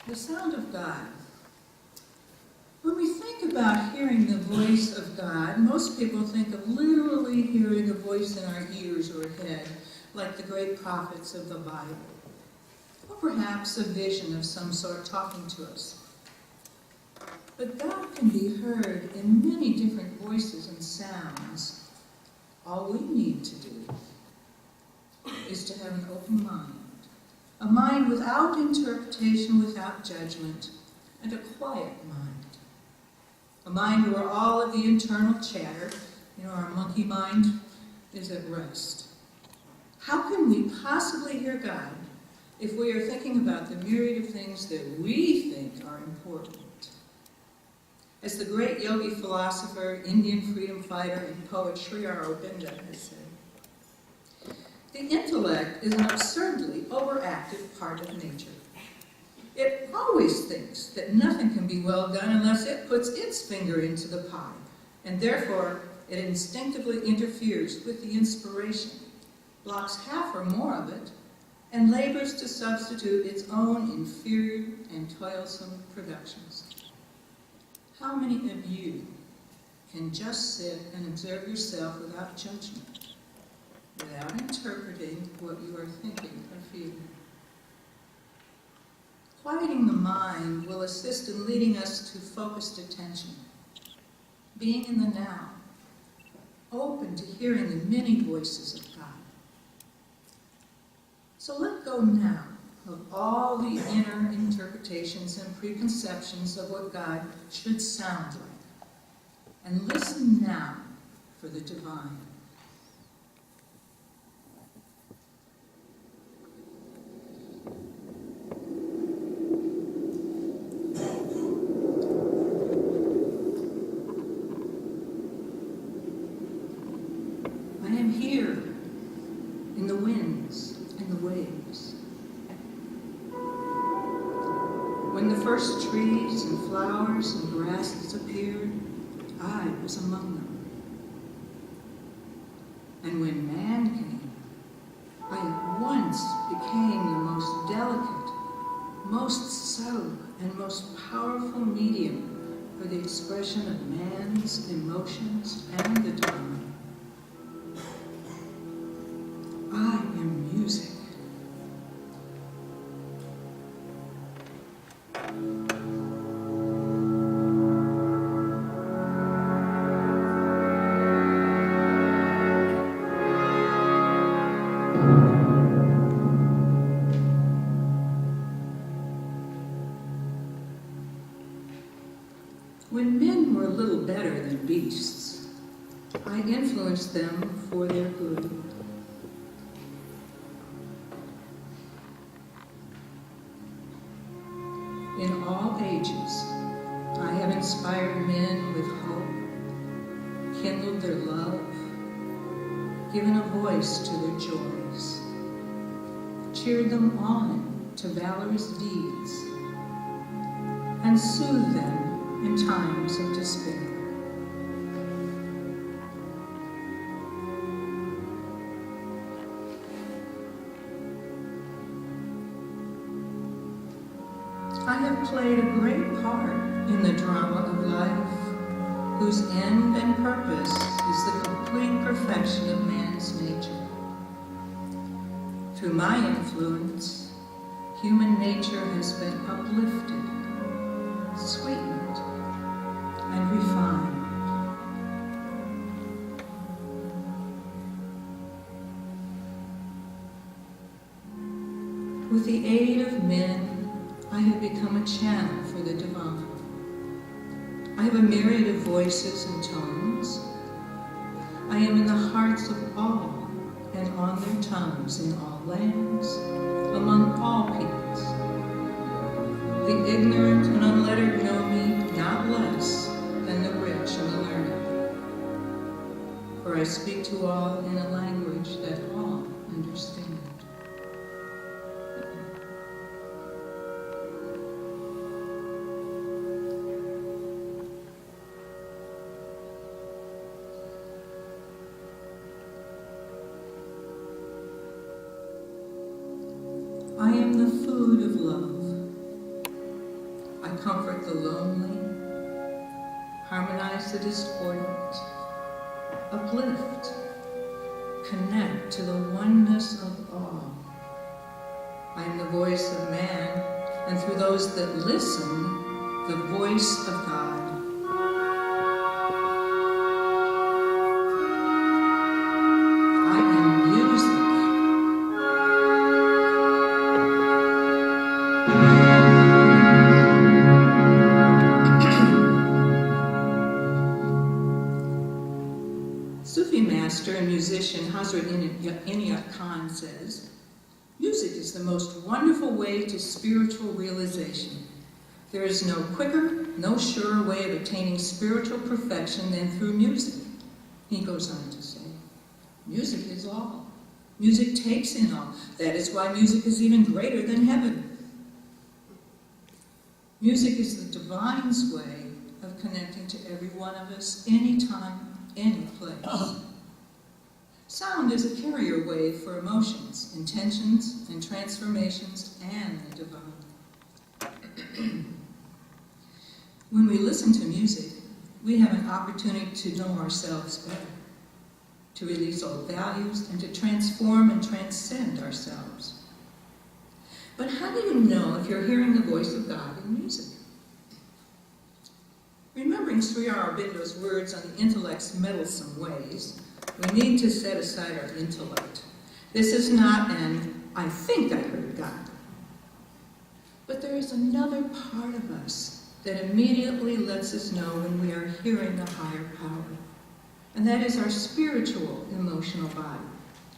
The sound of God. When we think about hearing the voice of God, most people think of literally hearing a voice in our ears or head, like the great prophets of the Bible, or perhaps a vision of some sort talking to us. But God can be heard in many different voices and sounds. All we need to do is to have an open mind, a mind without interpretation, without judgment, and a quiet mind. A mind where all of the internal chatter, our monkey mind, is at rest. How can we possibly hear God if we are thinking about the myriad of things that we think are important? As the great yogi philosopher, Indian freedom fighter, and poet Sri Aurobindo has said, the intellect is an absurdly overactive part of nature. It always thinks that nothing can be well done unless it puts its finger into the pie, and therefore it instinctively interferes with the inspiration, blocks half or more of it, and labors to substitute its own inferior and toilsome productions. How many of you can just sit and observe yourself without judgment, without interpreting what you are thinking or feeling? Quieting the mind will assist in leading us to focused attention, being in the now, open to hearing the many voices of God. So let go now of all the inner interpretations and preconceptions of what God should sound like, and listen now for the divine. I am here in the winds and the waves. When the first trees and flowers and grasses appeared, I was among them. And when man came, I at once became the most delicate, most subtle, and most powerful medium for the expression of man's emotions and the divine. I am music. When men were a little better than beasts, I influenced them for their good. In all ages, I have inspired men with hope, kindled their love, given a voice to their joys, cheered them on to valorous deeds, and soothed them in times of despair. I have played a great part in the drama of life, whose end and purpose is the complete perfection of man's nature. Through my influence, human nature has been uplifted, sweetened, and refined. With the aid of men, I have become a channel for the divine. I have a myriad of voices and tones. I am in the hearts of all and on their tongues in all lands, among all peoples. The ignorant and unlettered know me not less than the rich and the learned, for I speak to all in a language that all understand. I am the food of love, comfort the lonely, harmonize the discordant, uplift, connect to the oneness of all. I am the voice of man, and through those that listen, the voice of God. I am music. Sufi master and musician Hazrat Inayat Khan says, music is the most wonderful way to spiritual realization. There is no quicker, no surer way of attaining spiritual perfection than through music. He goes on to say, music is all. Music takes in all. That is why music is even greater than heaven. Music is the divine's way of connecting to every one of us, anytime, any place. Sound is a carrier wave for emotions, intentions, and transformations, and the divine. When we listen to music, we have an opportunity to know ourselves better, to release old values, and to transform and transcend ourselves. But how do you know if you're hearing the voice of God in music? Remembering Sri Aurobindo's words on the intellect's meddlesome ways, we need to set aside our intellect. This is not an, I think I heard God. But there is another part of us that immediately lets us know when we are hearing a higher power. And that is our spiritual emotional body.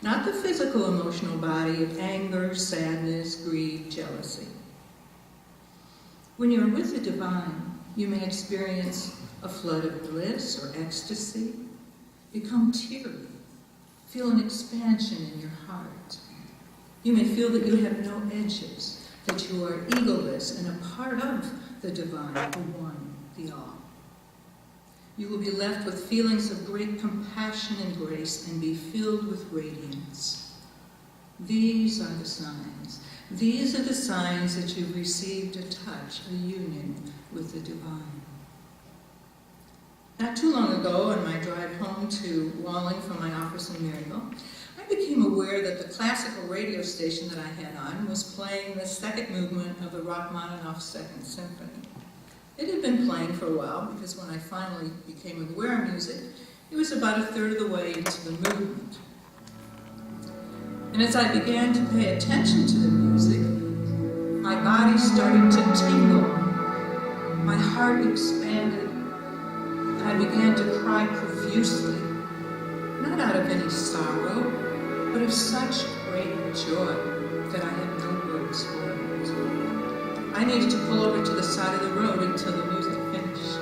Not the physical emotional body of anger, sadness, greed, jealousy. When you're with the divine, you may experience a flood of bliss or ecstasy, become teary, feel an expansion in your heart. You may feel that you have no edges, that you are egoless and a part of the divine, the one, the all. You will be left with feelings of great compassion and grace and be filled with radiance. These are the signs. These are the signs that you've received a touch, a union with the divine. Not too long ago, on my drive home to Walling from my office in Maryville, I became aware that the classical radio station that I had on was playing the second movement of the Rachmaninoff's Second Symphony. It had been playing for a while because when I finally became aware of music, it was about a third of the way into the movement. And as I began to pay attention to the music, my body started to tingle, my heart expanded, and I began to cry profusely, not out of any sorrow, but of such great joy that I have no words for it. I needed to pull over to the side of the road until the music finished.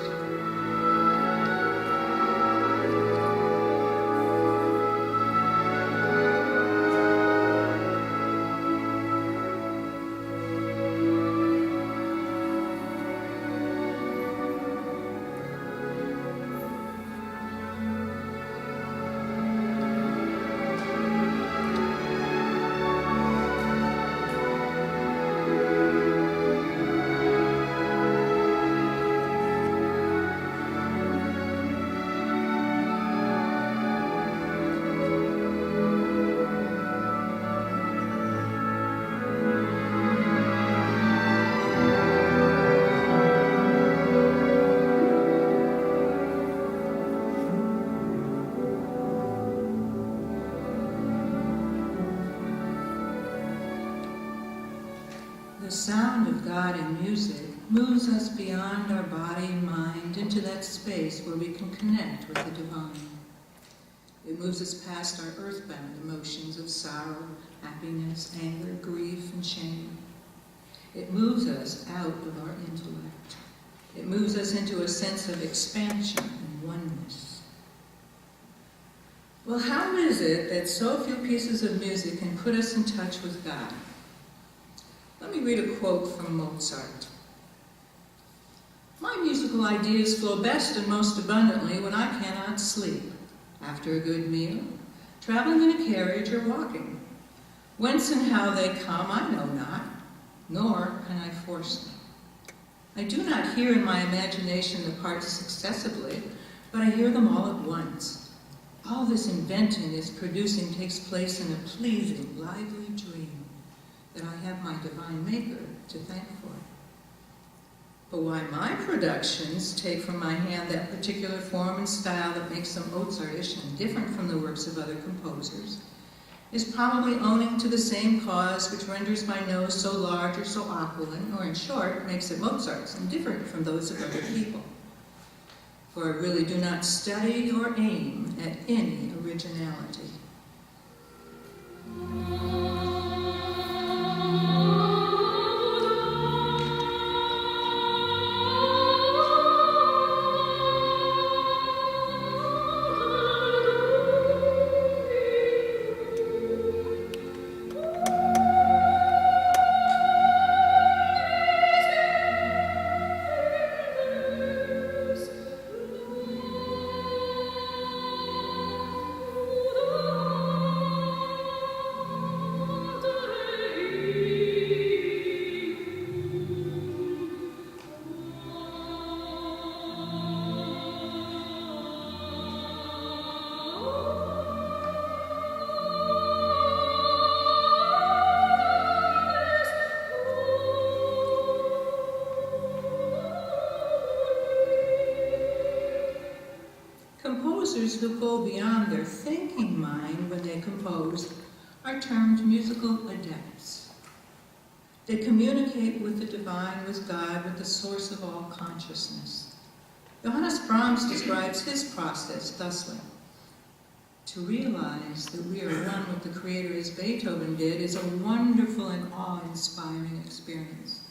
The sound of God in music moves us beyond our body and mind into that space where we can connect with the divine. It moves us past our earthbound emotions of sorrow, happiness, anger, grief, and shame. It moves us out of our intellect. It moves us into a sense of expansion and oneness. Well, how is it that so few pieces of music can put us in touch with God? Let me read a quote from Mozart. "My musical ideas flow best and most abundantly when I cannot sleep, after a good meal, traveling in a carriage, or walking. Whence and how they come I know not, nor can I force them." I do not hear in my imagination the parts successively, but I hear them all at once. All this inventing, this producing, takes place in a pleasing, lively dream that I have my divine Maker to thank for. But why my productions take from my hand that particular form and style that makes them Mozartish and different from the works of other composers is probably owing to the same cause which renders my nose so large or so aquiline, or in short, makes it Mozart's and different from those of other people. For I really do not study or aim at any originality. Composers who go beyond their thinking mind when they compose are termed musical adepts. They communicate with the divine, with God, with the source of all consciousness. Jonas Brahms describes his process thusly. To realize that we are one with the Creator as Beethoven did is a wonderful and awe-inspiring experience.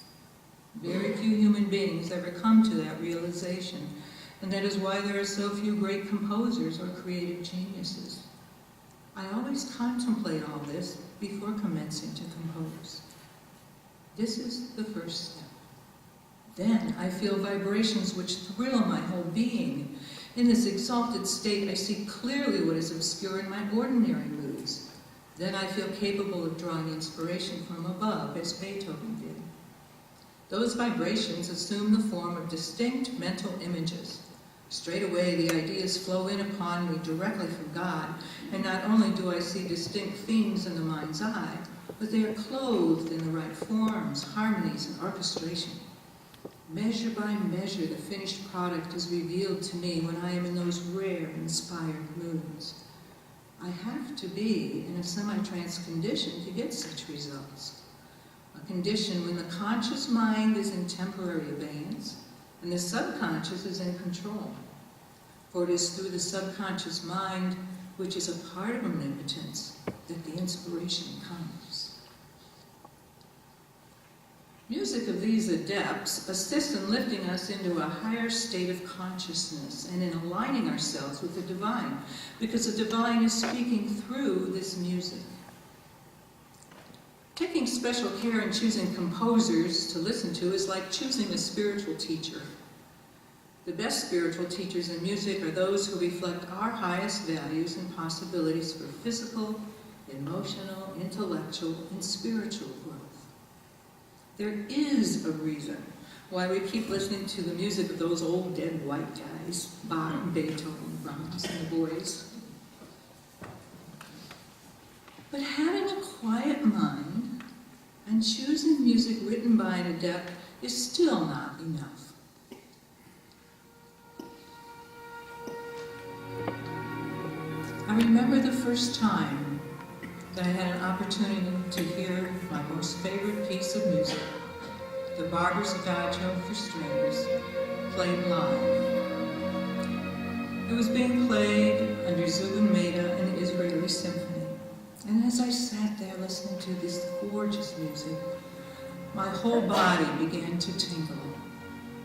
Very few human beings ever come to that realization, and that is why there are so few great composers or creative geniuses. I always contemplate all this before commencing to compose. This is the first step. Then I feel vibrations which thrill my whole being. In this exalted state, I see clearly what is obscure in my ordinary moods. Then I feel capable of drawing inspiration from above, as Beethoven did. Those vibrations assume the form of distinct mental images. Straight away, the ideas flow in upon me directly from God, and not only do I see distinct themes in the mind's eye, but they are clothed in the right forms, harmonies, and orchestration. Measure by measure, the finished product is revealed to me when I am in those rare, inspired moods. I have to be in a semi-trance condition to get such results. A condition when the conscious mind is in temporary abeyance, and the subconscious is in control. For it is through the subconscious mind, which is a part of omnipotence, that the inspiration comes. Music of these adepts assists in lifting us into a higher state of consciousness and in aligning ourselves with the divine, because the divine is speaking through this music. Taking special care in choosing composers to listen to is like choosing a spiritual teacher. The best spiritual teachers in music are those who reflect our highest values and possibilities for physical, emotional, intellectual, and spiritual growth. There is a reason why we keep listening to the music of those old dead white guys, Bach, Beethoven, Brahms, and the boys. But having a quiet mind and choosing music written by an adept is still not enough. I remember the first time that I had an opportunity to hear my most favorite piece of music, the Barber's Adagio for strings, played live. It was being played under Zubin Mehta and the Israeli Symphony. And as I sat there listening to this gorgeous music, my whole body began to tingle.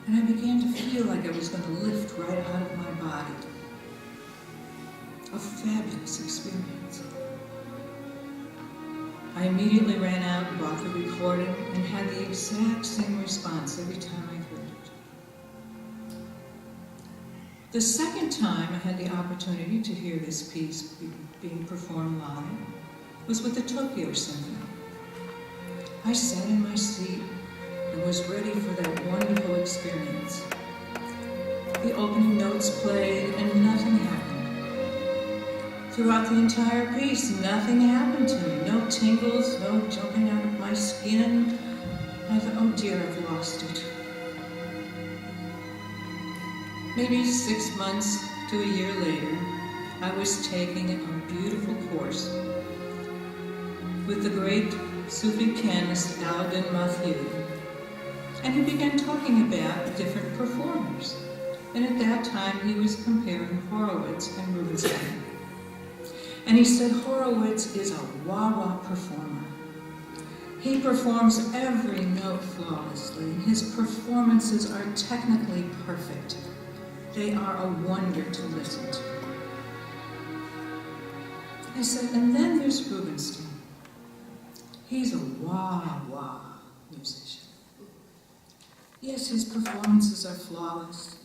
And I began to feel like I was going to lift right out of my body. A fabulous experience. I immediately ran out and bought the recording and had the exact same response every time I heard it. The second time I had the opportunity to hear this piece being performed live was with the Tokyo Symphony. I sat in my seat and was ready for that wonderful experience. The opening notes played and nothing happened. Throughout the entire piece, nothing happened to me. No tingles, no jumping out of my skin. I thought, oh dear, I've lost it. Maybe 6 months to a year later, I was taking a beautiful course with the great Sufi pianist Aladdin Mathieu. And he began talking about different performers. And at that time, he was comparing Horowitz and Rubinstein. And he said Horowitz is a wah-wah performer. He performs every note flawlessly. His performances are technically perfect. They are a wonder to listen to. I said, and then there's Rubinstein. He's a wah-wah musician. Yes, his performances are flawless.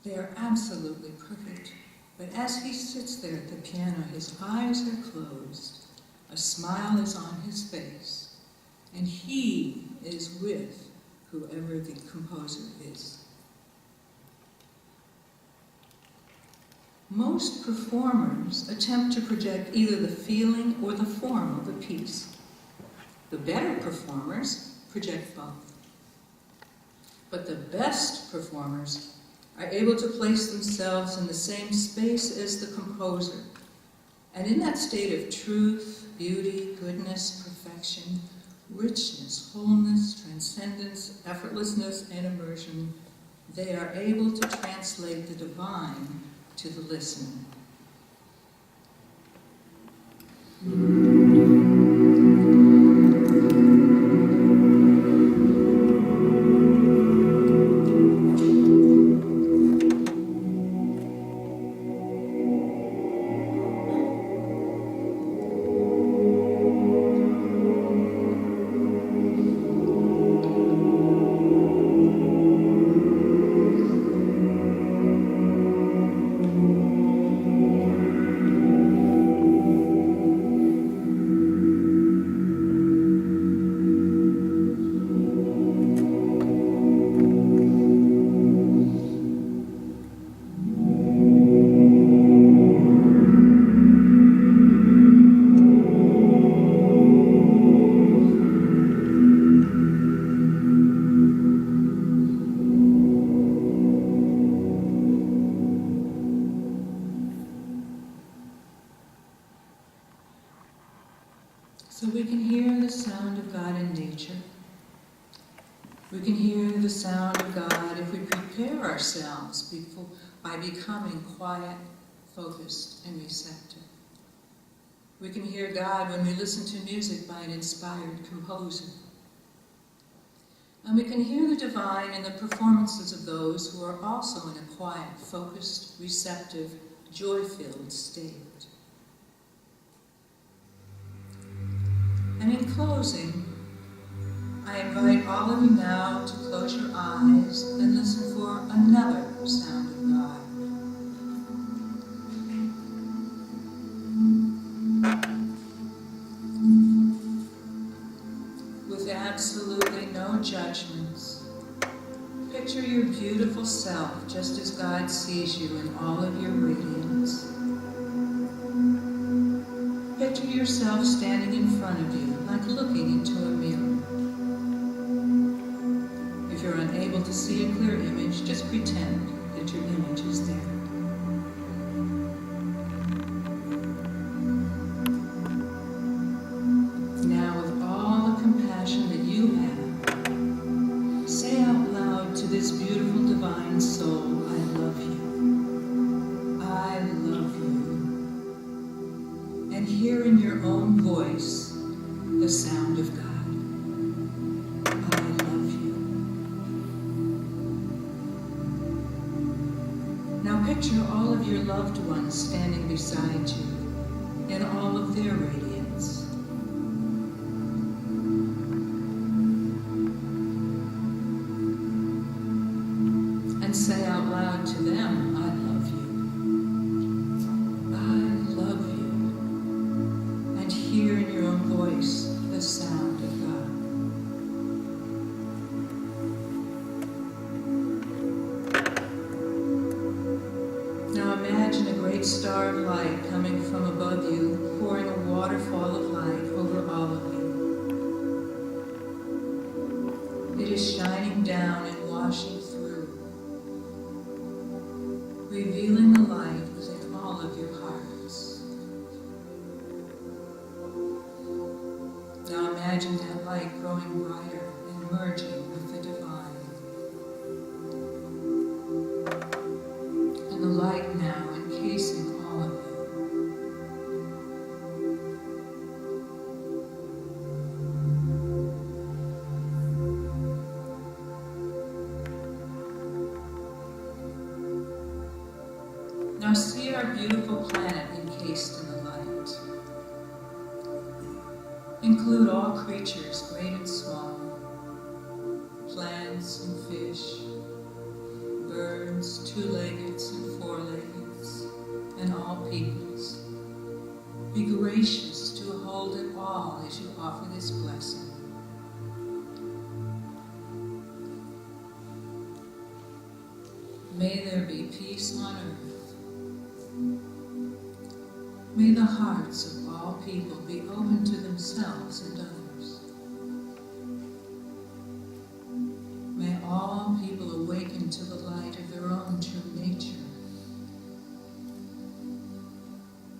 They are absolutely perfect. But as he sits there at the piano, his eyes are closed, a smile is on his face, and he is with whoever the composer is. Most performers attempt to project either the feeling or the form of the piece. The better performers project both. But the best performers are able to place themselves in the same space as the composer. And in that state of truth, beauty, goodness, perfection, richness, wholeness, transcendence, effortlessness, and immersion, they are able to translate the divine to the listener. So we can hear the sound of God in nature. We can hear the sound of God if we prepare ourselves by becoming quiet, focused, and receptive. We can hear God when we listen to music by an inspired composer. And we can hear the divine in the performances of those who are also in a quiet, focused, receptive, joy-filled state. And in closing, I invite all of you now to close your eyes and listen for another sound of God. With absolutely no judgments, picture your beautiful self just as God sees you in all of your radiance. Picture yourself standing in front of you, like looking into a mirror. If you're unable to see a clear image, just pretend that your image is there. Now, with all the compassion that you have, say out loud to this beautiful divine soul, I love you. I love you. And hear in your own voice the sound of God. I love you. Now picture all of your loved ones standing beside you in all of their radiance. And say out loud to them, I love you. I love you. And hear in your own voice the sound of God. star of light coming from above you, pouring a waterfall of light over all of you. It is shining down and washing through, revealing the light within all of your hearts. Now imagine that light growing brighter and merging with the divine. And the light now encasing all of you. Now see our beautiful planet encased in the light. Include all creatures, great and small, plants and fish, birds, two-leggeds and four-leggeds, and all peoples. Be gracious to hold it all as you offer this blessing. May there be peace on earth. May the hearts of all people be open to themselves and others. May all people awaken to the light of their own true nature.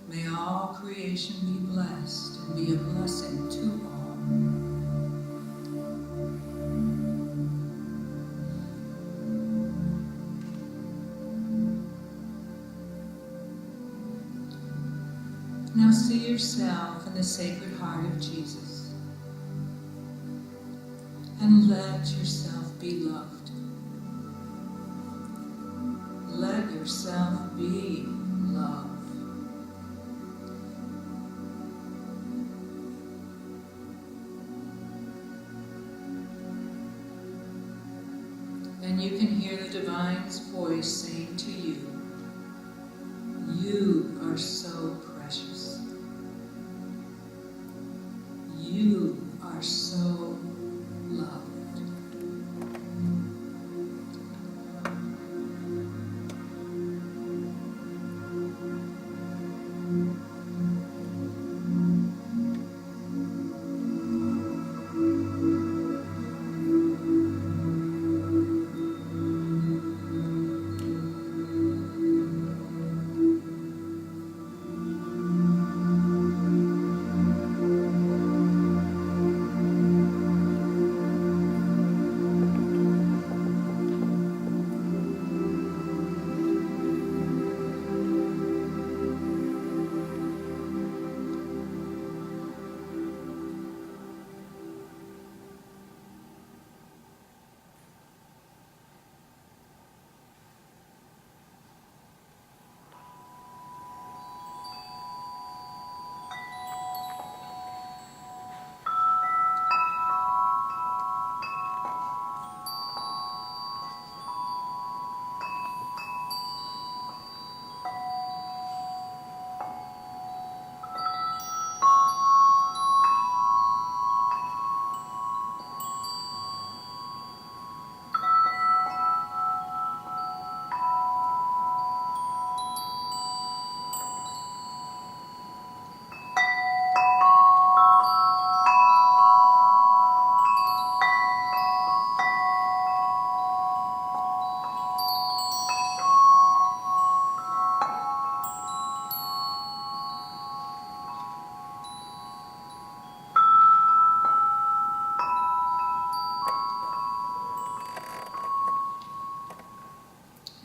May all creation be blessed and be a blessing to all. Now see yourself in the Sacred Heart of Jesus, and let yourself be loved. Let yourself be loved. And you can hear the Divine's voice saying to you, you are so precious. You are so loved.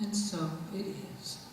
And so it is.